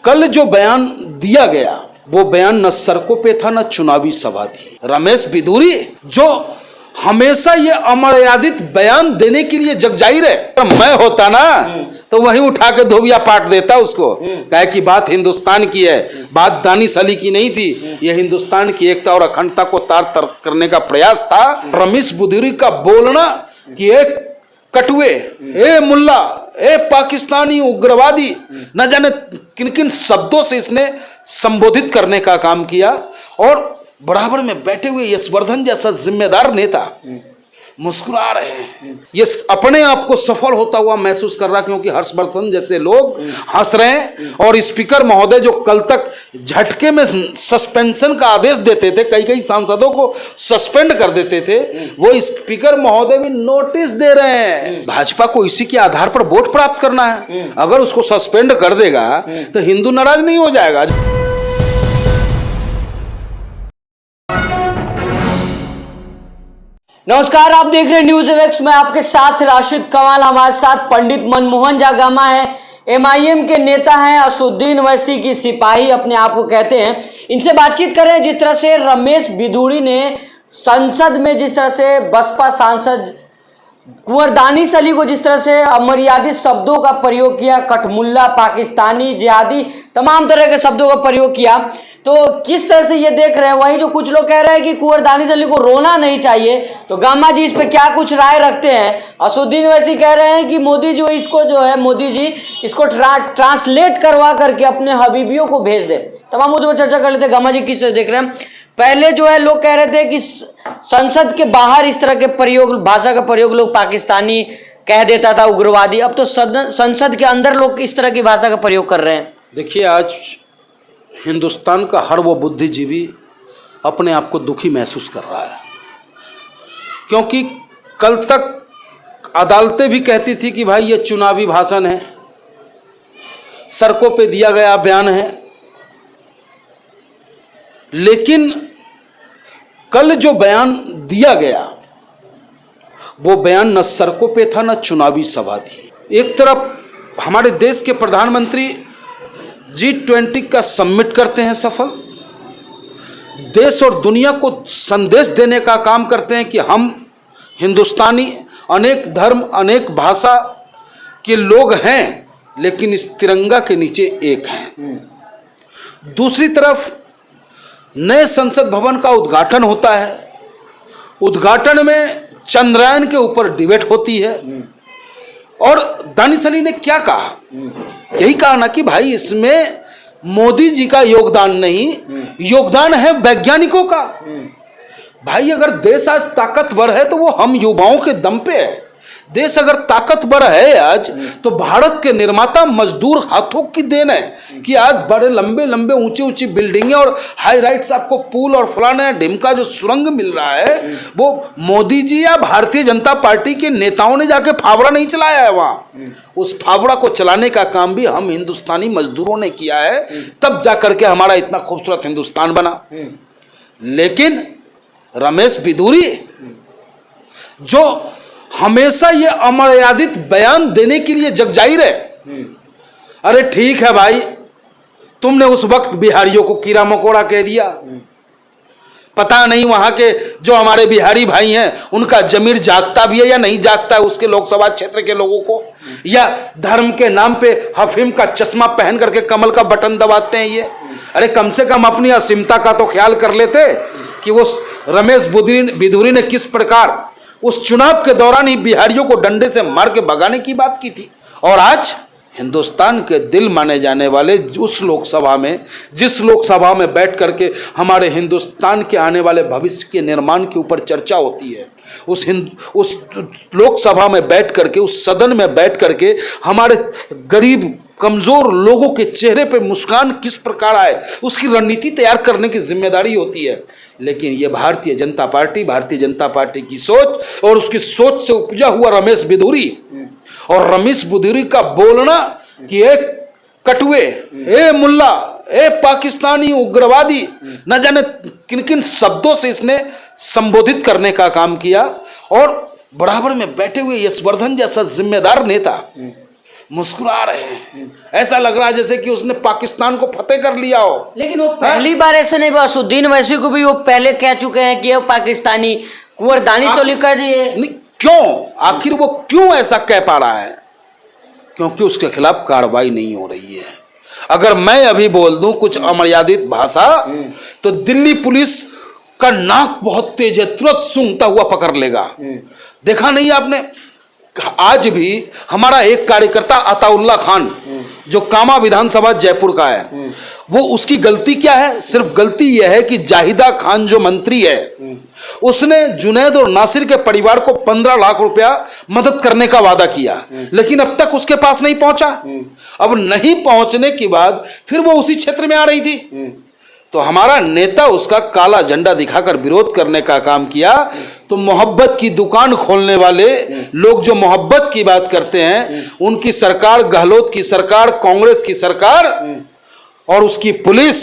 कल जो बयान दिया गया वो बयान न सड़कों पे था न चुनावी सभा थी। रमेश बिधूरी जो हमेशा ये अमर्यादित बयान देने के लिए जगजाहिर है, तो मैं होता ना तो वहीं उठा के धोबिया पाट देता उसको, कहे कि बात हिंदुस्तान की है, बात दानिश अली की नहीं थी, ये हिंदुस्तान की एकता और अखंडता को तार तर करने का प्रयास था। रमेश बिधूरी का बोलना कि एक कटुए, ए मुल्ला, ए पाकिस्तानी उग्रवादी, न जाने किन किन शब्दों से इसने संबोधित करने का काम किया। और बराबर में बैठे हुए यशवर्धन जैसा जिम्मेदार नेता मुस्कुरा रहे हैं, ये अपने आप को सफल होता हुआ महसूस कर रहा, क्योंकि हर्षवर्धन जैसे लोग हंस रहे हैं। और स्पीकर महोदय जो कल तक झटके में सस्पेंशन का आदेश देते थे, कई कई सांसदों को सस्पेंड कर देते थे, वो स्पीकर महोदय भी नोटिस दे रहे हैं। भाजपा को इसी के आधार पर वोट प्राप्त करना है, अगर उसको सस्पेंड कर देगा तो हिंदू नाराज नहीं हो जाएगा। नमस्कार, आप देख रहे हैं न्यूज एवेक्स। मैं आपके साथ राशिद कमाल। हमारे साथ पंडित मनमोहन जागमा है, एमआईएम के नेता हैं, असदुद्दीन ओवैसी की सिपाही अपने आप को कहते हैं। इनसे बातचीत करें। जिस तरह से रमेश बिधूरी ने संसद में जिस तरह से बसपा सांसद कुंवर दानिश अली को जिस तरह से अमर्यादित शब्दों का प्रयोग किया, कठमुल्ला, पाकिस्तानी, जिहादी, तमाम तरह के शब्दों का प्रयोग किया, तो किस तरह से ये देख रहे हैं। वहीं जो कुछ लोग कह रहे हैं कि कुंवर दानिश अली को रोना नहीं चाहिए, तो गामा जी इस पे क्या कुछ राय रखते हैं। असदुद्दीन ओवैसी कह रहे हैं कि मोदी जी इसको ट्रांसलेट करवा करके अपने हबीबियों को भेज दे। तमाम मुद्दों पर चर्चा कर लेते हैं। गामा जी किस तरह देख रहे हैं। पहले जो है लोग कह रहे थे कि संसद के बाहर इस तरह के भाषा का प्रयोग लोग पाकिस्तानी कह देता था, उग्रवादी। अब तो संसद के अंदर लोग इस तरह की भाषा का प्रयोग कर रहे हैं। देखिए, आज हिंदुस्तान का हर वो बुद्धिजीवी अपने आप को दुखी महसूस कर रहा है, क्योंकि कल तक अदालतें भी कहती थी कि भाई ये चुनावी भाषण है, सड़कों पे दिया गया बयान है, लेकिन कल जो बयान दिया गया वो बयान न सड़कों पे था न चुनावी सभा थी। एक तरफ हमारे देश के प्रधानमंत्री G20 का समिट करते हैं सफल, देश और दुनिया को संदेश देने का काम करते हैं कि हम हिंदुस्तानी अनेक धर्म अनेक भाषा के लोग हैं, लेकिन इस तिरंगा के नीचे एक हैं। दूसरी तरफ नए संसद भवन का उद्घाटन होता है, उद्घाटन में चंद्रयान के ऊपर डिबेट होती है, और दानिश अली ने क्या कहा, यही कहा ना कि भाई इसमें मोदी जी का योगदान नहीं, योगदान है वैज्ञानिकों का। भाई अगर देश आज ताकतवर है तो वो हम युवाओं के दम पे है। देश अगर ताकतवर है आज, तो भारत के निर्माता मजदूर हाथों की देन है कि आज बड़े लंबे लंबे ऊंची ऊंची बिल्डिंगें और हाई राइट्स, आपको पुल और फलाना ढिमका जो सुरंग मिल रहा है, वो मोदी जी या भारतीय जनता पार्टी के नेताओं ने जाके फावड़ा नहीं चलाया है वहां। उस फावड़ा को चलाने का काम भी हम हिंदुस्तानी मजदूरों ने किया है, तब जाकर के हमारा इतना खूबसूरत हिंदुस्तान बना। लेकिन रमेश बिधूरी जो हमेशा ये अमर्यादित बयान देने के लिए जगजाहिर है, अरे ठीक है भाई, तुमने उस वक्त बिहारियों को कीड़ा मकोड़ा कह दिया, पता नहीं वहां के जो हमारे बिहारी भाई हैं उनका जमीर जागता भी है या नहीं जागता है, उसके लोकसभा क्षेत्र के लोगों को, या धर्म के नाम पे हफीम का चश्मा पहन करके कमल का बटन दबाते हैं ये। अरे कम से कम अपनी असीमता का तो ख्याल कर लेते कि वो रमेश बिधूरी ने किस प्रकार उस चुनाव के दौरान ही बिहारियों को डंडे से मार के भगाने की बात की थी। और आज हिंदुस्तान के दिल माने जाने वाले उस लोकसभा में, जिस लोकसभा में बैठ करके हमारे हिंदुस्तान के आने वाले भविष्य के निर्माण के ऊपर चर्चा होती है, उस लोकसभा में बैठ करके, उस सदन में बैठ करके हमारे गरीब कमजोर लोगों के चेहरे पे मुस्कान किस प्रकार आए, उसकी रणनीति तैयार करने की जिम्मेदारी होती है। लेकिन ये भारतीय जनता पार्टी की सोच और उसकी सोच से उपजा हुआ रमेश बिधूरी, और रमेश बिधूरी का बोलना कि एक कटुए, ए मुल्ला, ए पाकिस्तानी उग्रवादी, न जाने किन किन शब्दों से इसने संबोधित करने का काम किया। और बराबर में बैठे हुए यशवर्धन जैसा जिम्मेदार नेता मुस्कुरा रहे हैं, ऐसा लग रहा है जैसे कि उसने पाकिस्तान को फतेह कर लिया हो। लेकिन वो पहली बार ऐसे नहीं, असुद्दीन वैसी को भी वो पहले कह चुके हैं कि वो पाकिस्तानी, कुंवर दानिश अली कह दिए। नहीं, क्यों, आखिर वो क्यों ऐसा कह पा रहा है? क्योंकि उसके खिलाफ कार्रवाई नहीं हो रही है। अगर मैं अभी बोल दूं कुछ अमर्यादित भाषा तो दिल्ली पुलिस का नाक बहुत तेज है, तुरंत सूंघता हुआ पकड़ लेगा। देखा नहीं आपने, आज भी हमारा एक कार्यकर्ता अताउल्ला खान जो कामा विधानसभा जयपुर का है, वो उसकी गलती क्या है? सिर्फ गलती यह है कि जाहिदा खान जो मंत्री है उसने जुनैद और नासिर के परिवार को 15 लाख रुपया मदद करने का वादा किया, लेकिन अब तक उसके पास नहीं पहुंचा। अब नहीं पहुंचने के बाद फिर वो उसी क्षेत्र में आ रही थी, तो हमारा नेता उसका काला झंडा दिखाकर विरोध करने का काम किया। तो मोहब्बत की दुकान खोलने वाले लोग जो मोहब्बत की बात करते हैं, उनकी सरकार, गहलोत की सरकार, कांग्रेस की सरकार और उसकी पुलिस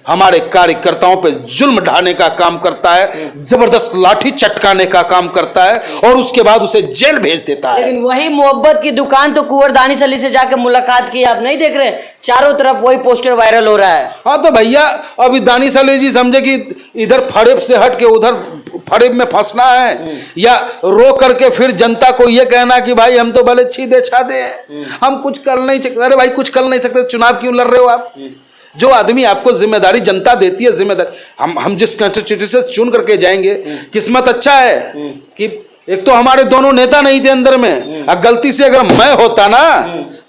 हमारे कार्यकर्ताओं पे जुल्म ढाने का काम करता है, जबरदस्त लाठी चटकाने का काम करता है और उसके बाद उसे जेल भेज देता है। लेकिन वही मोहब्बत की दुकान तो कुंवर दानिश अली से जाके मुलाकात की, आप नहीं देख रहे? चारों तरफ वही पोस्टर वायरल हो रहा है। हाँ तो भैया, अभी दानिश अली जी समझे कि इधर फरेब से हट के उधर फरेब में फंसना है, या रो करके फिर जनता को यह कहना कि भाई हम तो भले छीदे छादे हैं, हम कुछ कर नहीं सकते। अरे भाई, कुछ कर नहीं सकते, चुनाव क्यों लड़ रहे हो आप? जो आदमी आपको जिम्मेदारी जनता देती है, जिम्मेदारी हम जिस कंस्टिट्यूशन से चुन करके जाएंगे, किस्मत अच्छा है कि एक तो हमारे दोनों नेता नहीं थे अंदर में, और गलती से अगर मैं होता ना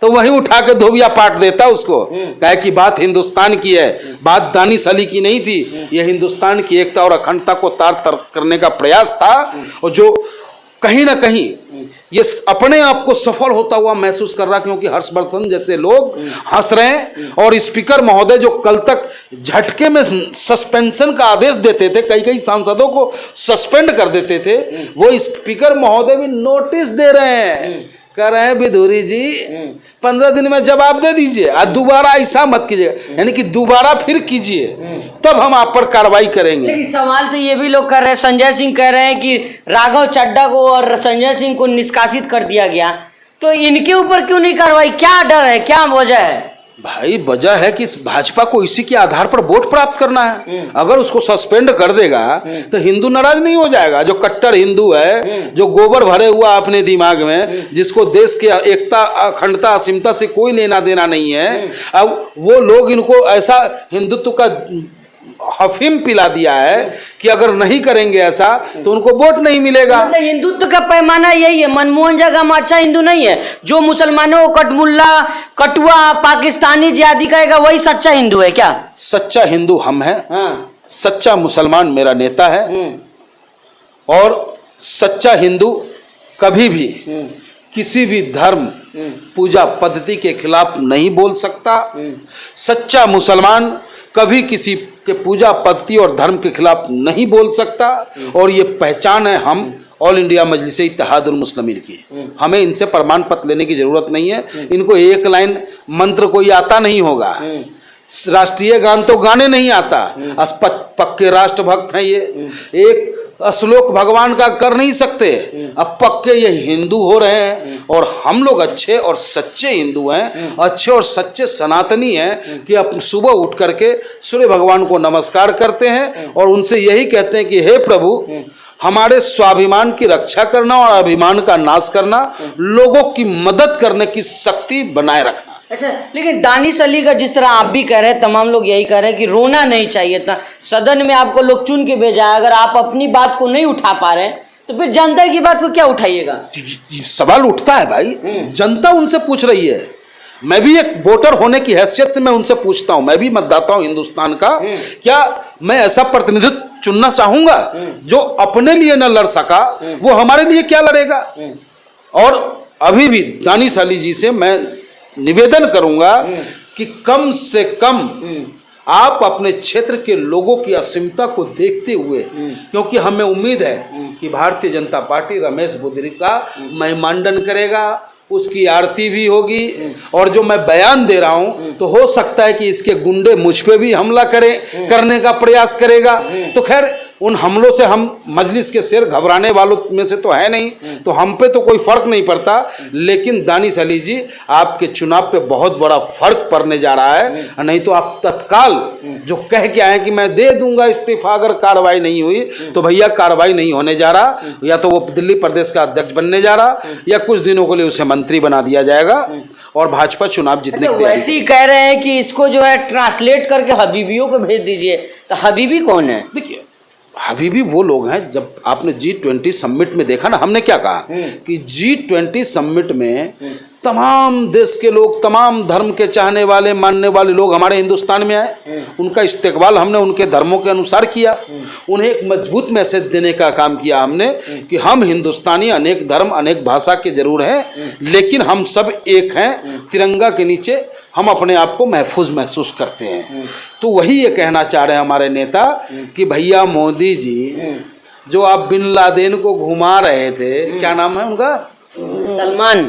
तो वहीं उठा के धोबिया पाट देता उसको। कहे कि बात हिंदुस्तान की है, बात दानिश अली की नहीं थी, यह हिंदुस्तान की एकता और अखंडता को तार तर करने का प्रयास था, और जो कहीं ना कहीं ये अपने आप को सफल होता हुआ महसूस कर रहा, क्योंकि हर्षवर्धन जैसे लोग हंस रहे हैं। और स्पीकर महोदय जो कल तक झटके में सस्पेंशन का आदेश देते थे, कई कई सांसदों को सस्पेंड कर देते थे, वो स्पीकर महोदय भी नोटिस दे रहे हैं, कह रहे हैं विधुरी जी 15 दिन में जवाब दे दीजिए और दोबारा ऐसा मत कीजिएगा, यानी कि दोबारा फिर कीजिए, तब हम आप पर कार्रवाई करेंगे। लेकिन सवाल तो ये भी लोग कर रहे हैं, संजय सिंह कह रहे हैं कि राघव चड्डा को और संजय सिंह को निष्कासित कर दिया गया, तो इनके ऊपर क्यों नहीं कार्रवाई? क्या डर है, क्या वजह है? भाई वजह है कि भाजपा को इसी के आधार पर वोट प्राप्त करना है। अगर उसको सस्पेंड कर देगा तो हिंदू नाराज नहीं हो जाएगा। जो कट्टर हिंदू है, जो गोबर भरे हुआ अपने दिमाग में, जिसको देश के एकता, अखंडता, असीमता से कोई लेना देना नहीं है, अब वो लोग इनको ऐसा हिंदुत्व का हफीम पिला दिया है कि अगर नहीं करेंगे ऐसा तो उनको वोट नहीं मिलेगा। मतलब हिंदुत्व का पैमाना यही है। मनमोहन जगह अच्छा हिंदू नहीं है, जो मुसलमानों को कटमुल्ला, कटुआ, पाकिस्तानी जिहादी कहेगा वही सच्चा हिंदू है क्या? सच्चा हिंदू हम हैं। हाँ। सच्चा मुसलमान मेरा नेता है, और सच्चा हिंदू कभी भी किसी भी धर्म, पूजा पद्धति के खिलाफ नहीं बोल सकता। सच्चा मुसलमान कभी किसी के पूजा पद्धति और धर्म के खिलाफ नहीं बोल सकता, और ये पहचान है हम ऑल इंडिया मजलिस इत्तेहादुल मुस्लिमीन की। हमें इनसे प्रमाण पत्र लेने की जरूरत नहीं है। इनको एक लाइन मंत्र कोई आता नहीं होगा, राष्ट्रीय गान तो गाने नहीं आता, पक्के राष्ट्रभक्त हैं ये, एक श्लोक भगवान का कर नहीं सकते, अब पक्के ये हिंदू हो रहे हैं। और हम लोग अच्छे और सच्चे हिंदू हैं, अच्छे और सच्चे सनातनी हैं कि अब सुबह उठ करके सूर्य भगवान को नमस्कार करते हैं और उनसे यही कहते हैं कि हे प्रभु, हमारे स्वाभिमान की रक्षा करना और अभिमान का नाश करना, लोगों की मदद करने की शक्ति बनाए रखना। अच्छा, लेकिन दानिश अली का जिस तरह आप भी कह रहे हैं, तमाम लोग यही कह रहे हैं कि रोना नहीं चाहिए था। सदन में आपको लोग चुन के भेजा है, अगर आप अपनी बात को नहीं उठा पा रहे हैं तो फिर जनता की बात को क्या उठाइएगा? सवाल उठता है भाई, जनता उनसे पूछ रही है। मैं भी एक वोटर होने की हैसियत से मैं उनसे पूछता हूं, मैं भी मतदाता हूं हिंदुस्तान का, क्या मैं ऐसा प्रतिनिधित्व चुनना चाहूंगा जो अपने लिए न लड़ सका, वो हमारे लिए क्या लड़ेगा? और अभी भी दानिश अली जी से मैं निवेदन करूंगा कि कम से कम आप अपने क्षेत्र के लोगों की असीमता को देखते हुए, क्योंकि हमें उम्मीद है कि भारतीय जनता पार्टी रमेश बुद्धरी का महिमांडन करेगा, उसकी आरती भी होगी, और जो मैं बयान दे रहा हूं तो हो सकता है कि इसके गुंडे मुझ पे भी हमला करने का प्रयास करेगा। तो खैर उन हमलों से हम मजलिस के शेर घबराने वालों में से तो है नहीं, तो हम पे तो कोई फर्क नहीं पड़ता। लेकिन दानिश अली जी, आपके चुनाव पे बहुत बड़ा फर्क पड़ने जा रहा है। नहीं तो आप तत्काल जो कह के आए कि मैं दे दूंगा इस्तीफा अगर कार्रवाई नहीं हुई, तो भैया कार्रवाई नहीं होने जा रहा। या तो वो दिल्ली प्रदेश का अध्यक्ष बनने जा रहा, या कुछ दिनों के लिए उसे मंत्री बना दिया जाएगा और भाजपा चुनाव जीतने की तैयारी। वैसे ही कह रहे हैं कि इसको जो है ट्रांसलेट करके हबीबियों को भेज दीजिए। तो हबीबी कौन है? देखिए, हबीबी वो लोग हैं, जब आपने G20 समिट में देखा ना, हमने क्या कहा कि G20 समिट में तमाम देश के लोग, तमाम धर्म के चाहने वाले, मानने वाले लोग हमारे हिंदुस्तान में आए। उनका इस्तेकबाल हमने उनके धर्मों के अनुसार किया। उन्हें एक मजबूत मैसेज देने का काम किया हमने कि हम हिंदुस्तानी अनेक धर्म अनेक भाषा के जरूर हैं, लेकिन हम सब एक हैं। तिरंगा के नीचे हम अपने आप को महफूज महसूस करते हैं। तो वही ये कहना चाह रहे हैं हमारे नेता कि भैया मोदी जी, जो आप बिन लादेन को घुमा रहे थे, क्या नाम है उनका, सलमान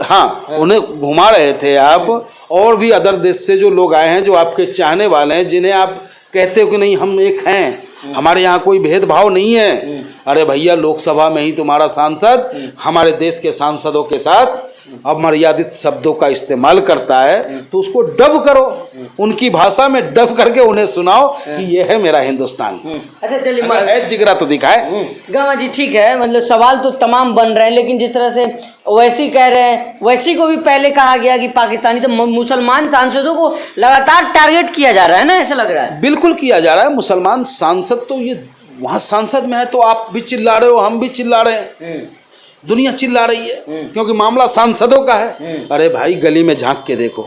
हाँ, उन्हें घुमा रहे थे आप, और भी अदर देश से जो लोग आए हैं जो आपके चाहने वाले हैं, जिन्हें आप कहते हो कि नहीं हम एक हैं, हमारे यहाँ कोई भेदभाव नहीं है। अरे भैया, लोकसभा में ही तुम्हारा सांसद हमारे देश के सांसदों के साथ अमर्यादित शब्दों का इस्तेमाल करता है, तो उसको डब करो, उनकी भाषा में डब करके उन्हें सुनाओ कि ये है मेरा हिंदुस्तान। अच्छा चलिए, जिगरा तो दिखाए। गामा जी ठीक है, मतलब सवाल तो तमाम बन रहे हैं, लेकिन जिस तरह से वैसी कह रहे हैं, वैसी को भी पहले कहा गया कि पाकिस्तानी, तो मुसलमान सांसदों को लगातार टारगेट किया जा रहा है ना, ऐसा लग रहा है। बिल्कुल किया जा रहा है। मुसलमान सांसद तो ये वहाँ सांसद में है, तो आप भी चिल्ला रहे हो, हम भी चिल्ला रहे हैं, दुनिया चिल्ला रही है, क्योंकि मामला सांसदों का है। अरे भाई, गली में झांक के देखो,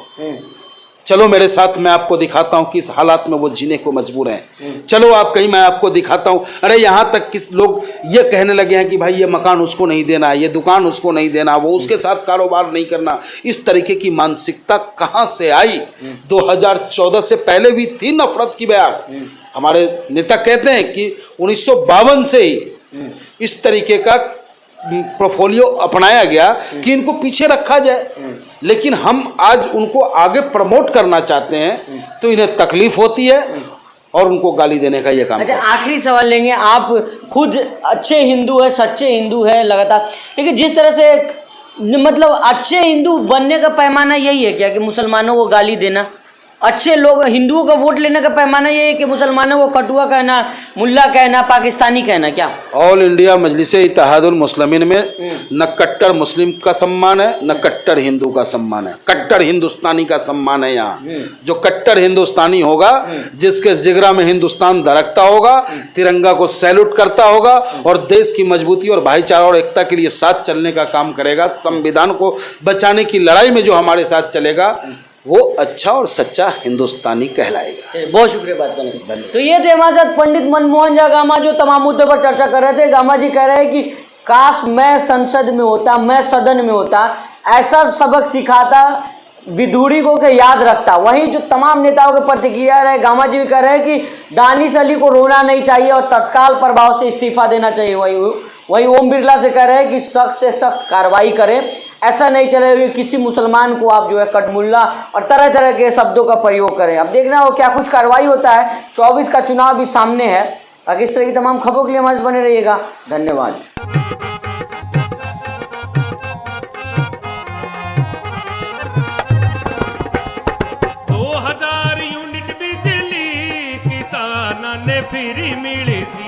चलो मेरे साथ, मैं आपको दिखाता हूँ किस हालात में वो जीने को मजबूर हैं। चलो आप कहीं, मैं आपको दिखाता हूँ। अरे यहाँ तक किस लोग ये कहने लगे हैं कि भाई ये मकान उसको नहीं देना, ये दुकान उसको नहीं देना, वो उसके साथ कारोबार नहीं करना। इस तरीके की मानसिकता कहाँ से आई? 2014 से पहले भी थी नफरत की बयान। हमारे नेता कहते हैं कि 1952 से ही इस तरीके का पोर्टफोलियो अपनाया गया कि इनको पीछे रखा जाए, लेकिन हम आज उनको आगे प्रमोट करना चाहते हैं, तो इन्हें तकलीफ होती है और उनको गाली देने का ये काम। अच्छा, आखिरी सवाल लेंगे। आप खुद अच्छे हिंदू है, सच्चे हिंदू है लगातार, लेकिन जिस तरह से मतलब अच्छे हिंदू बनने का पैमाना यही है क्या कि मुसलमानों को गाली देना? अच्छे लोग, हिंदुओं का वोट लेने का पैमाना ये है कि मुसलमानों को कटुआ कहना, मुल्ला कहना, पाकिस्तानी कहना? क्या ऑल इंडिया मजलिसे इत्तेहादुल मुस्लिमीन में न कट्टर मुस्लिम का सम्मान है, न कट्टर हिंदू का सम्मान है, कट्टर हिंदुस्तानी का सम्मान है। यहाँ जो कट्टर हिंदुस्तानी होगा, जिसके जिगरा में हिंदुस्तान धड़कता होगा, तिरंगा को सैल्यूट करता होगा और देश की मजबूती और भाईचारा और एकता के लिए साथ चलने का काम करेगा, संविधान को बचाने की लड़ाई में जो हमारे साथ चलेगा, वो अच्छा और सच्चा हिंदुस्तानी कहलाएगा। बहुत शुक्रिया बात करने के लिए। तो ये थे हमारे साथ पंडित मनमोहन झा गामा, जो तमाम मुद्दों पर चर्चा कर रहे थे। गामा जी कह रहे हैं कि काश मैं संसद में होता, मैं सदन में होता, ऐसा सबक सिखाता विधुड़ी को के याद रखता। वहीं जो तमाम नेताओं के प्रतिक्रिया रहे, गामा जी भी कह रहे हैं कि दानिश अली को रोना नहीं चाहिए और तत्काल प्रभाव से इस्तीफा देना चाहिए। वही ओम बिरला से कह रहे हैं कि सख्त से सख्त कार्रवाई करें, ऐसा नहीं चलेगा कि किसी मुसलमान को आप जो है कटमुल्ला और तरह तरह के शब्दों का प्रयोग करें। अब देखना हो क्या कुछ कार्रवाई होता है। 24 का चुनाव भी सामने है। अगर इस तरह की तमाम खबरों के लिए हमारे बने रहिएगा। धन्यवाद। 2000 यूनिट बिजली किसानां ने फिर मिली सी।